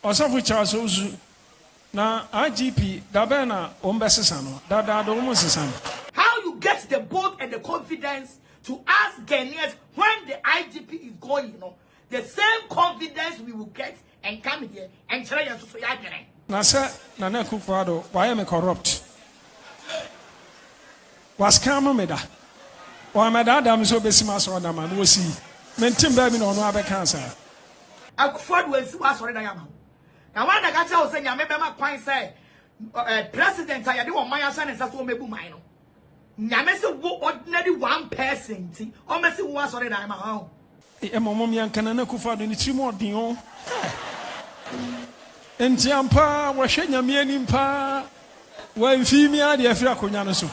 Osofo Charles Owusu na IGP dabena ombesesano do umusesano. How you get the bold and the confidence to ask Ghanaians when the IGP is going, the same confidence we will get and come here and try us to yagere. Na se na na Akufo-Addo why me corrupt. Was scam me da. Wa me da dam so besima so da man wo si. Mentim ba bi na ono abeka sa. Akufo-Addo we si wa so da yama. Na one that got us say nyame be ma kwan say president ayade wo man asa ne nsa so mebu man no. Nyame se wo ordinary one person ti o me se wo asore da yama ha. E momom yanka na Akufo-Addo ni tiri mo odin o. Enti ampa wo hwe nyame anim pa wa mfimi ade afira konya no so.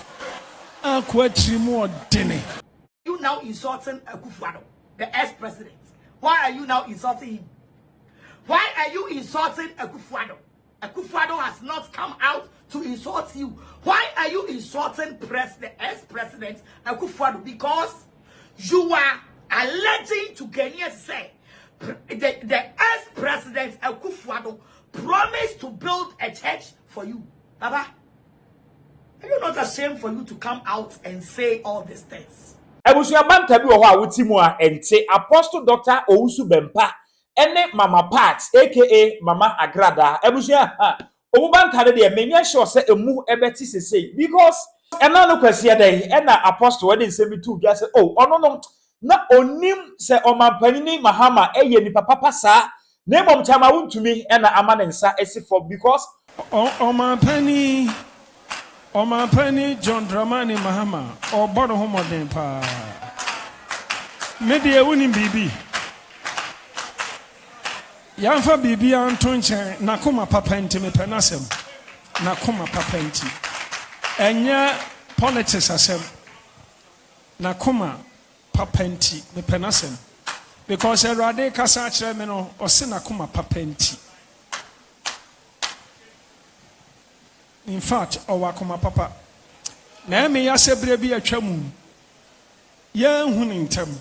Akwa tiri mo odin. You now insulting Akufo-Addo, the ex-president. Why are you now insulting him? Why are you insulting Akufo-Addo? Akufo-Addo has not come out to insult you. Why are you insulting the ex-president Akufo-Addo? Because you are alleging to Ghanaians say the ex-president Akufo-Addo promised to build a church for you. Baba, are you not ashamed for you to come out and say all these things? Ebusuya banta bi wo ho a wutimu a ente Apostle Dr. Owusu Bempah ene Mama Pat aka Mama Agradaa ebusuya omu banta de menye sure say emu ebeti sesei because ena no kwasi eden ena Apostle we dey say bi tu bia say oh ono no na onim say omampani Mahama eye ni papa saa na emom chama Wontumi ena amane nsa esifo because Omampani John Dramani Mahama obodo homoden pa media woni bibi Yanfa bibi anto nchen nakoma papa nti me penasem nakoma papa nti enya politics asem nakoma papa nti me penasem because Erade kasa kire me no o se nakoma papa nti. In fact, wakoma papa. Na me ya sebre bi atwamu. Ya hunu ntem.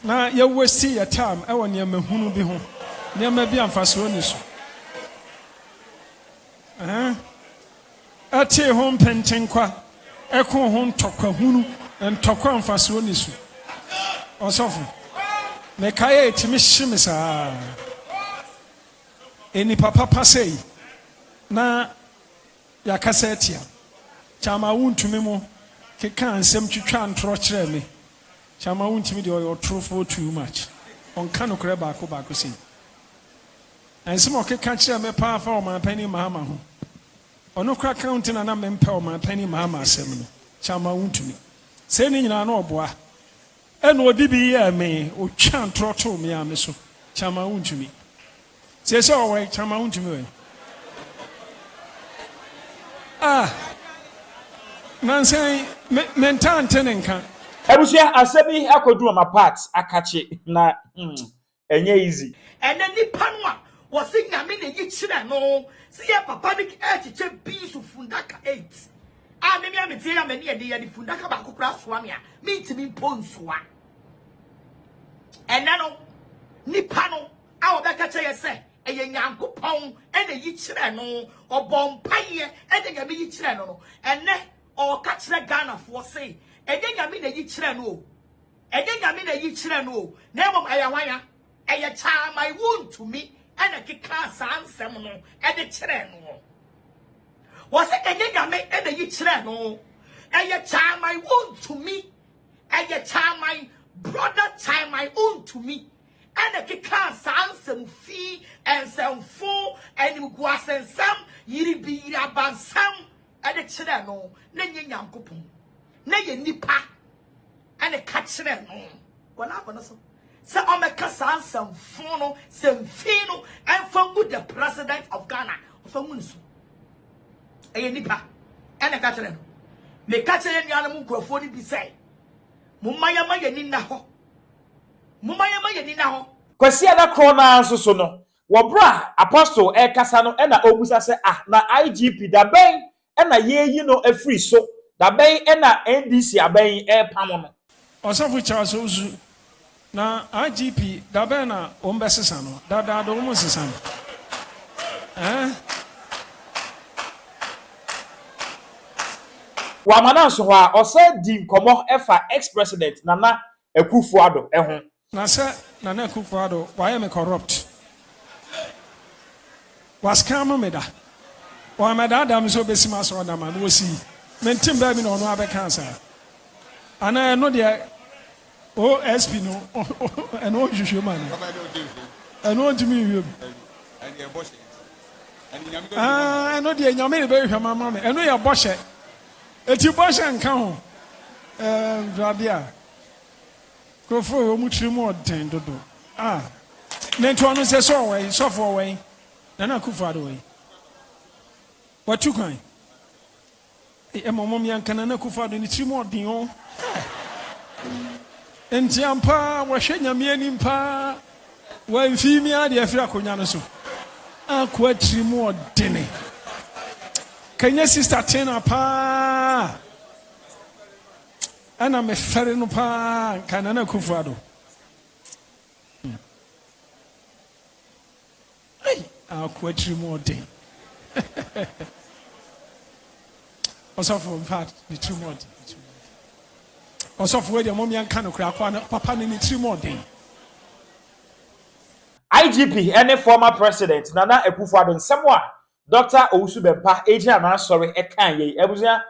Na ya waste your time e won ya mahunu bi ho. Na ma bi amfaso ni so. Ate ho mpentenkwa. Eko ho ntokwa hunu, ntokwa amfaso ni so. Osofo. Me kaya etimi shimisa. Eni papa pasei. Na yakasetia chama Wontumi mo keka ansem twitwa ntro kire me chama Wontumi de oyo truthful too much on kanu kure baako sei ansem o keka kire me pa fa o man pani Mahama ho ono kra counting na me mpa o man pani Mahama asem no chama Wontumi sei ni nyina na oboa eno odi bi ye me o twa ntro to me ame so chama Wontumi sei se o we chama Wontumi we Nancy mentante nenka. Ebusuya asabi akodu Mama Pat akache na enye easy. And then the panwa was saying na me na yi kire no. See ya papa ni echiche bi su fundaka 8. Me tie ya me ne de fundaka ba kokura soa me a me ntimi ponsoa. And now ni pano a obeka che say eye Nyankopon ene yi kire no obompaye ene nyame yi kire no ene o ka kire Ghana fo say ene nyame na yi kire no ene nyame na yi kire no na mom aya hwan eye cha my Wontumi ene keka sansem no ene kire no wo say ene nyame ene yi kire no eye cha my Wontumi eye cha my brother cha my Wontumi and a kika some fee and some full and guasen some yiri be yaban some and a chileno, Nanya Yankupon, Naya nipa and a catcher no. Well, I'm gonna say, I'm a cassan some fono, some fino, and from good the president of Ghana, from Munsu. A nipa and a catcher. Me catcher and Yanamu go 40 be say. Mumaya Maya Nina ho. Mumaya Maya Nina ho. Kwasi ada krona so no wo bra Apostle kasa no na obusa se na IGP da ben na yeyi no afri so da ben na NDC aben pam no Osofo Charles Owusu na IGP da be na ombesesa no da do mo sesa no Wamana so ha o say di nkomo efa ex-president Nana Akufo-Addo ho na say Nana Akufo-Addo why me corrupt was scam me da wa me da dam so besima so da man wo si mentim ba bi na ono abeka sa ana no de OSP no eno hwehwe man eno ntimi hwem eno de nyame be hwem mama me eno ye boshe eti boshe nka ho radia krofo o mutri mu odden dodo nento ono se so we so for we Nana Akufo-Addo we watu kwan momom yanka Nana Akufo-Addo ni tiri mu odden o enti ampa wa hwe nyame ani mpa wa mfimi ade afira konya no so akwa tiri mu odden kanya sister tena pa ana me fere no pa kan Nana Akufo-Addo akwa tiri mu odden also for part the tiri mu odden also for the mom yanka no kra kwa papa ni tiri mu odden IGP any former president Nana Akufo-Addo nsemo Dr. Owusu Bempah agent na sorry e kan ye ebusia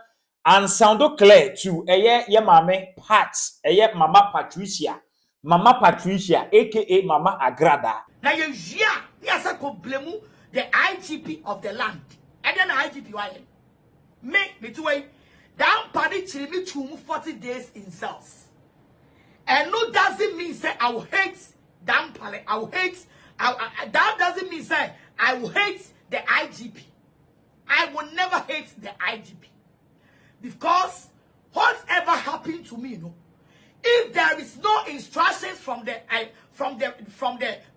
and sound clear to eye ye mame part eye mama Patricia aka Mama Agradaa na ye jia ya sa ko blemu the IGP of the land and then IGP why me to way down party chiri 40 days in cells and no doesn't mean say I will hate down party I will hate that doesn't mean say I will hate the IGP. I will never hate the IGP because whatever happened to me, if there is no instructions from the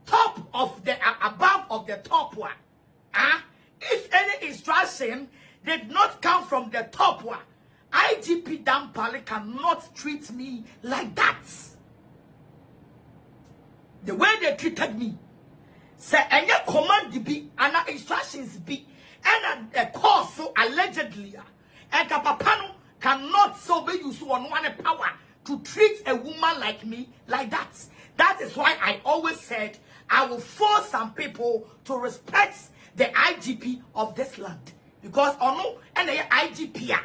top of the above of the top one, if any instruction did not come from the top one, IGP Dampale cannot treat me like that. The way they treated me, say any command be and instructions be and a course so allegedly and Kapapano cannot so be used on one power to treat a woman like me like that. That is why I always said I will force some people to respect the IGP of this land. Because no and the IGP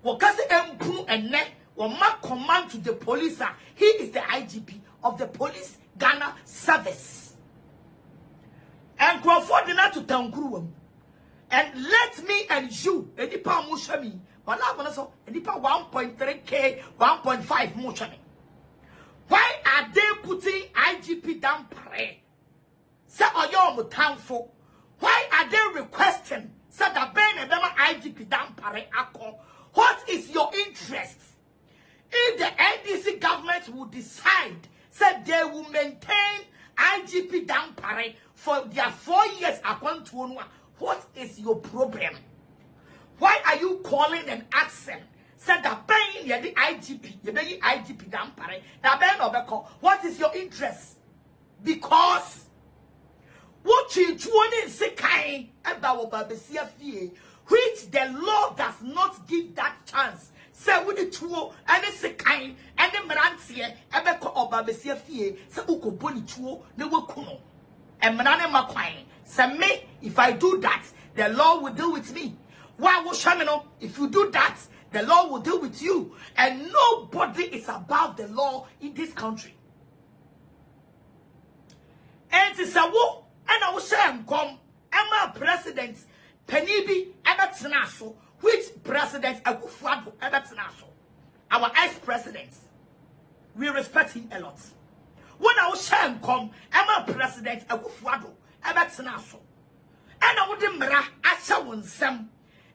wakase empu enne ma command to the police. He is the IGP of the police Ghana service. And Crawford did not to Tankuru. And let me and you, Edipa Mushami, but I'm going to Edipa 1.3K, 1.5 Mushami. Why are they putting IGP down pare? Say Oyo Mutanfo. Why are they requesting say that Ben and IGP down pare ako? What is your interest? If the NDC government will decide, say they will maintain IGP down pare for their 4 years according to one, what is your problem? Why are you calling and asking? Said that Ben you the IGP, you the IGP down pare. That Ben Obeko, what is your interest? Because what you doing say kind about Babesia fee, which the law does not give that chance. Say with the two and the kind and the Marantia, Ebeko or Babesia fee, say Uko Boni two, they will kuno. And Manane Makwine, say me, if I do that, the law will deal with me. Why will Shamino? If you do that, the law will deal with you. And nobody is above the law in this country. And it's a war, and I will say, come, Emma President, Penibi, Ebertinaso, which President Akufo-Addo, Ebertinaso, our ex-presidents, we respect him a lot. When I was saying, come, Emma President Akufo-Addo, Ebertinaso, and I would mra Asha Wonsem,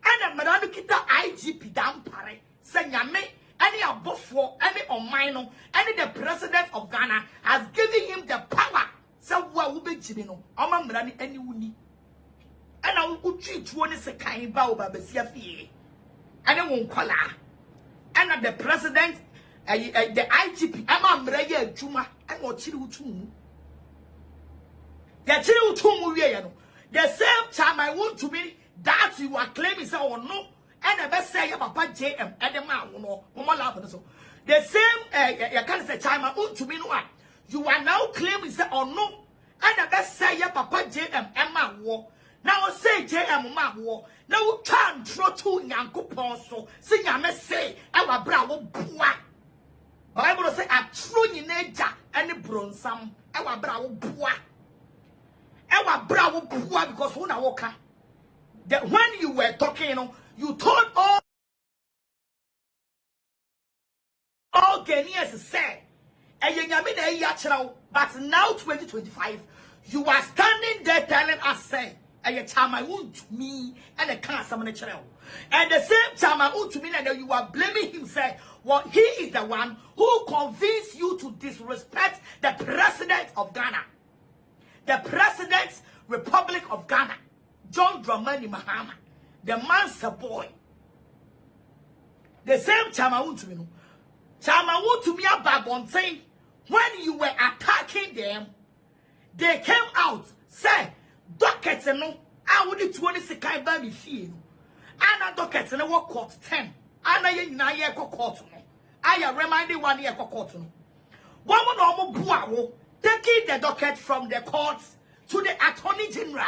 and a Maranukita IGP down pare, Senyame, any above any Omino, any the president of Ghana has given him the power. So what will be Jimino, Omamrani, any uni. And I will treat one is a kind bow Babesia fee. And I won't call her. And the president the IGP ama mreye adwuma and what chiri utumu. Ya chiri utumu we no. The same time I want to be that you are claiming say or no and the best say your papa JM and the man no mama laugh so. The same you can say time I want to be no one. You are now claiming say or no and the best say your papa JM and man war. Now say JM man war. Now try and draw to Nyankopon so. See nyame say ewa bra wo boa. Bible say a true nyinaja any bronsam ewa bra wo boa. Ewa bra wo boa because who na woka. That when you were talking, you told all Ghanaians say, but now 2025, you are standing there telling us say, I want to me and I can't summon a child. And the same time I want to me and you are blaming him say, well, he is the one who convinced you to disrespect the president of Ghana, the president's Republic of Ghana. John Dramani Mahama, the man's a boy. The same time I want to know. Time I want to me about one thing. When you were attacking them, they came out, say, dockets no, I would 26 kind by me feel. And a dockets and a work court 10. And I year court. I reminded 1 year court. One more normal taking the docket from the courts to the Attorney General.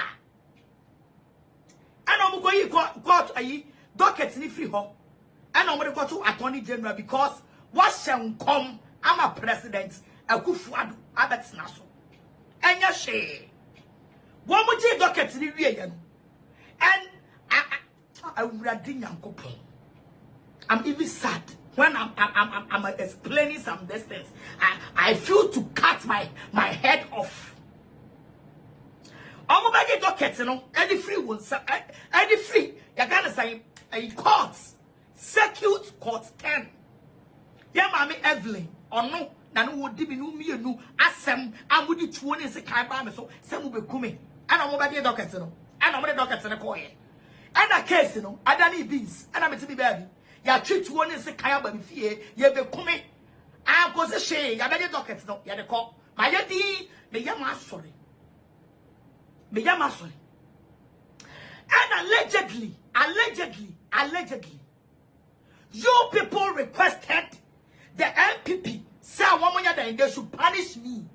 And I'm going to go to docket ni free ho. And I'm going to go to Attorney General because what shall come? I'm a president. A kufuadu abet naso. And ya she. One more docket ni real. And I'm even sad when I'm explaining some distance. I feel to cut my head off. I'm going to docket, any free ones, any free. You're going to say a courts, circuit court 10. Yeah, Mammy Evelyn, or no, Nanu would be no me, no, asem, I would do 20 as a kind so some will be coming. And I'm going to docket, and I'm going to docket in a coin. And a case, I don't need beans, and I'm a baby. You treat 20 as a kind of fear, you be coming. I was a shame, I better docket, no, you're the cop. My lady, the young man, sorry. And allegedly, you people requested the MPP say they should punish me.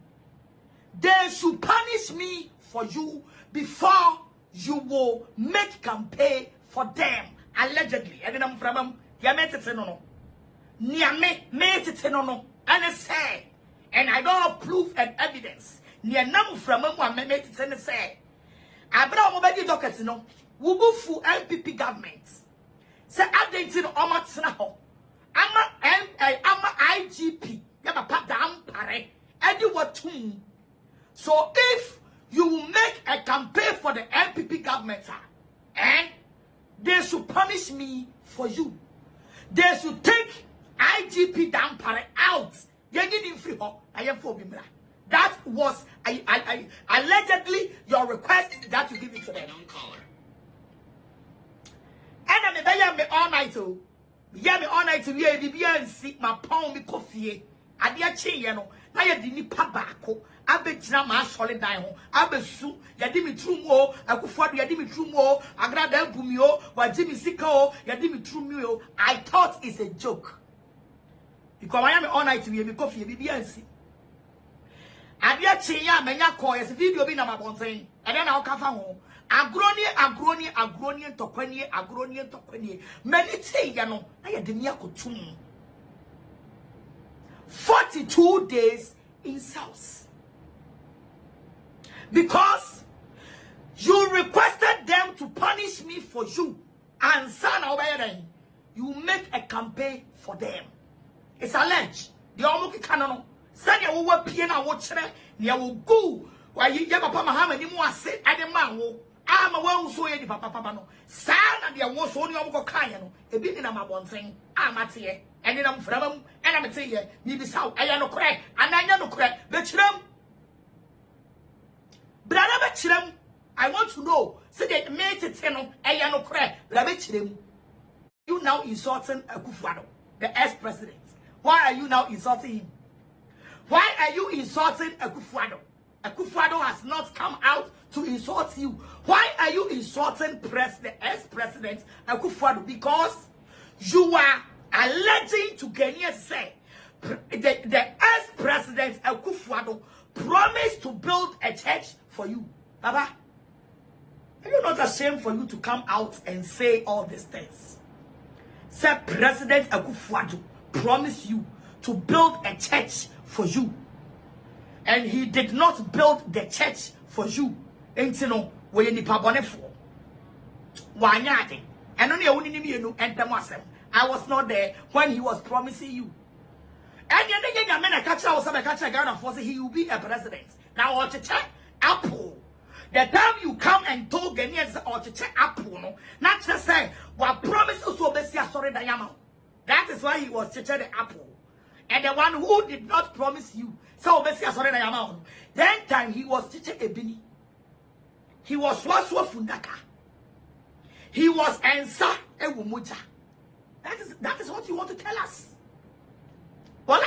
They should punish me for you before you will make campaign for them. Allegedly. And then I'm from them. No. And I say, and I don't have proof and evidence. Near number from them say. Agradaa mobile dockets no wubufu MPP government say identity no omatsena ho ama IGP ya papa dam pare edi watum. So if you will make a campaign for the MPP government they should punish me for you. They should take IGP dam pare out. You need him free ho I am for bimra. That was allegedly your request that you give it to them. And I'm me all night to me all night to be and see my pound me coffee. I dear chin, you know. Now you didn't pabako. I bet my solid down. I bet su. You did me true more. I could afford you did me true more. Agradaa Bumio. What Jimmy Sicko. You did me true more. I thought it's a joke. Because I am all night to be coffee. Be and see. Adia chinya menya call yes video be na mabonten and then I'll come home. Agroni tokweni many say ya no na ya de mia kotum 42 days in South because you requested them to punish me for you and son obey you make a campaign for them. It's alleged the omuki kanono Sanya wo pie na wo kire ne wo go wa ye papa Mahama ni mu ase ade ma wo ama wo so ye di papa no sa na de wo so ni omko kan ye no ebi ni na mabonten amate ye ene na mframa mu ena mete ye ni bi saw aya no kore ananya no kore be kirem brada be kirem. I want to know say they made it no aya no kore brada be kirem. You now insulting Akufo-Addo, the ex-president. Why are you now insulting him? Why are you insulting Akufo-Addo? Akufo-Addo has not come out to insult you. Why are you insulting the ex-president Akufo-Addo? Because you are alleging to Ghanaians say the ex-president Akufo-Addo promised to build a church for you. Baba, are you not ashamed for you to come out and say all these things? Say President Akufo-Addo promised you to build a church for you, and he did not build the church for you. Ain't you know where you need pabone for? Why not? And only you and I was not there when he was promising you. And you know, men catch Ghana for he will be a president. Now, or to check Apple. The time you come and told Ghanaians or to check Apple, no, not just say what promises to be sorry Dayama. That is why he was to check the Apple. And the one who did not promise you, so sorry Dayama. Then time he was to check Ebini. He was Waswa Fundaka. He was Ensa Ewumuja. That is what you want to tell us. Well,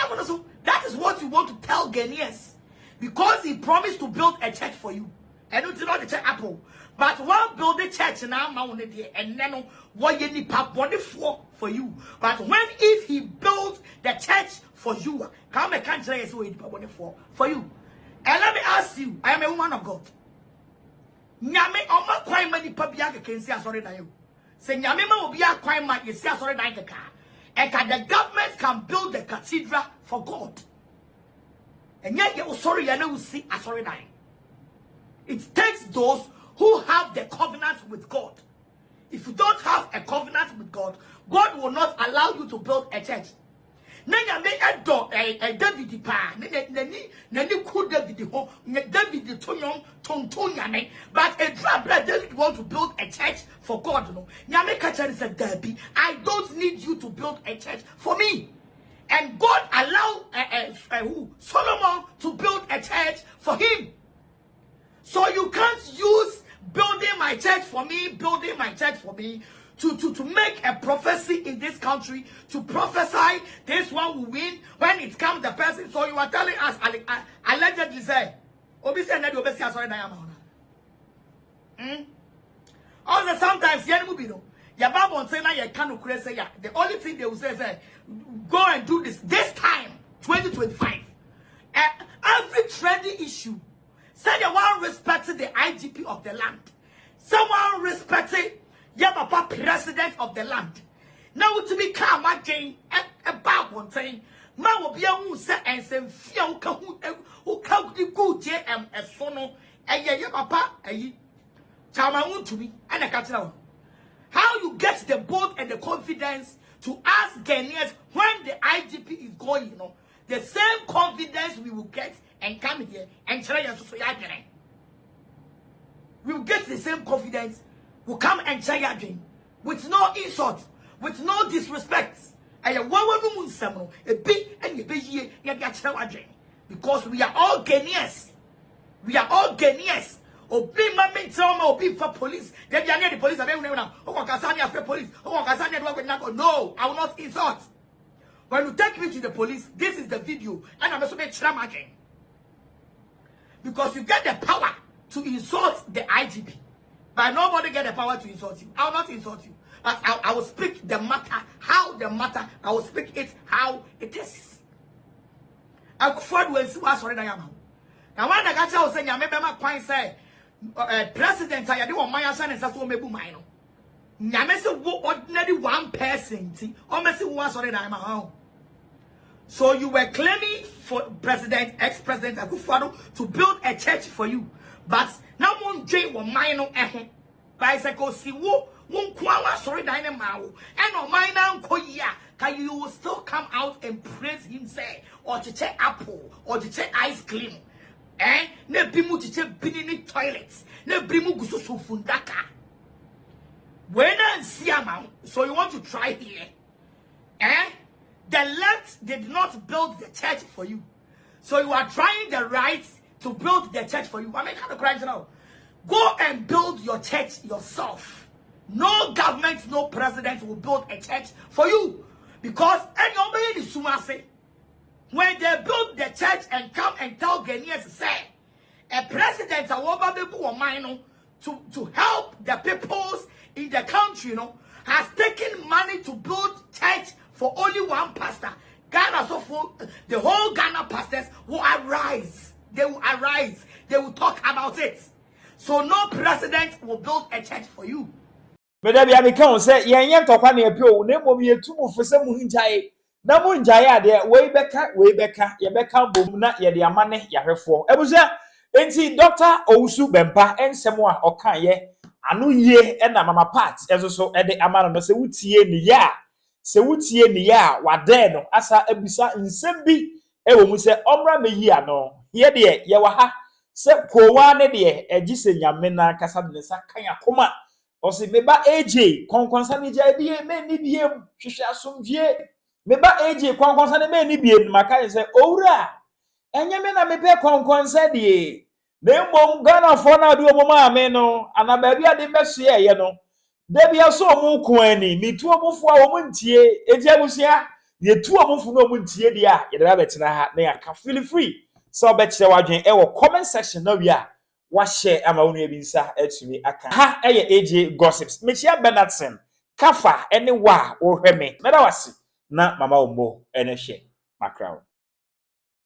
that is what you want to tell Ghanaians. Because he promised to build a church for you. And it's not the church Apple. But one build a church now, and then what you need for you. But when if he builds the church for you, come and can't say for you. And let me ask you, I am a woman of God. Nyame oma kwai mani pabiaka kensi asore na you. Say nyame ma obi akwai ma yesi asore na keka. And the government can build the cathedral for God. And yet you sorry you know see asore na. It takes those who have the covenant with God. If you don't have a covenant with God, God will not allow you to build a church. Nanya me edo David pa nani ku David ho David tonyon tonton nyame, but a drabra David want to build a church for God no nyame kacha said David, I don't need you to build a church for me. And God allowed Solomon to build a church for him. So you can't use building my church for me to make a prophecy in this country, to prophesy this one will win when it comes the person. So you are telling us allegedly say also sometimes the only thing they will say is go and do this time 2025 every trending issue. Say the one respecting the IGP of the land. Someone respecting Papa president of the land. Now to be calm again about one thing. Man will be a who say and say fear who can the good JM as sono and Papa Wontumi and a catcher. How you get the bold and the confidence to ask Ghanaians when the IGP is going, you know, the same confidence we will get and come here and try us to again. We will get the same confidence. We'll come and try again with no insult, with no disrespect. Because we are all Ghanaians. We are all Ghanaians. Obi mama trauma obi for police. They are near the police. I don't know now. Police. No, I will not insult. When you take me to the police, this is the video, and I'm also going to trauma again. Because you get the power to insult the IGP. But nobody get the power to insult you. I will not insult you. But I will speak the matter, how the matter, I will speak it how it is. Akufo-Addo will see what's already now. Now when the guy was saying, I remember my point say, President, I do want my son and that's what me mine. Nyame say ordinary one person, almost what's already now. So you were claiming for ex-president Akufo-Addo to build a church for you. But now one J will mine bicycle see won't kwa sorry dynamo and on mine uncle can you will still come out and praise him say or to check apple or to check ice cream. Ne bimu to check binini toilets, ne brimu gusu fundaka. When I see amount, so you want to try here. The left did not build the church for you. So you are trying the right to build the church for you. I mean, kind of crying now. Go and build your church yourself. No government, no president will build a church for you. Because anybody is sumase. when they build the church and come and tell Ghanaians, say, a president to help the peoples in the country, has taken money to build church for only one pastor. Ghana, so for the whole Ghana pastors will arise. They will arise. They will talk about it. So no president will build a church for you. But I become say, yen talk on your pure name of your two for some Munjay. Na Munjaya, there, way back, Yebeka, Bumna, Yadiamane, Yahefo. I was there. And see, Dr. Owusu Bempah, and someone or can ye, anu ye, and mama parts, as also at the amount of Sewutie Nia. Sewutie Nia, Wadeno, Asa Ebisa in Sembi, Ewo say, Omra me ye no. Here, dear, Yawaha, se Kowane, dear, a Jisen Yamena, Casadnesa, Kanya Koma, or say, Meba AJ, Conconsan Jay, may be him, she shall soon ye. Meba AJ, Conconsan may be him, Makai say, Ora. Enyamena me pe konkonse die na mbom Ghana for na do mo ma me no ana ba bia de meso ye no da bia so mo ko ani mitu omufo a wo ntie eti abusia ye tu omufo no mo ntie dia ye da betena ha na ya ka feel free so be kire wadwen e wo comment section na wi a wa share ama wonu ebinsa atumi aka ha eye AJ gossips me chia Benatson kafa ene wa wo hweme na da wase na mama ombo ene hye Magraheb.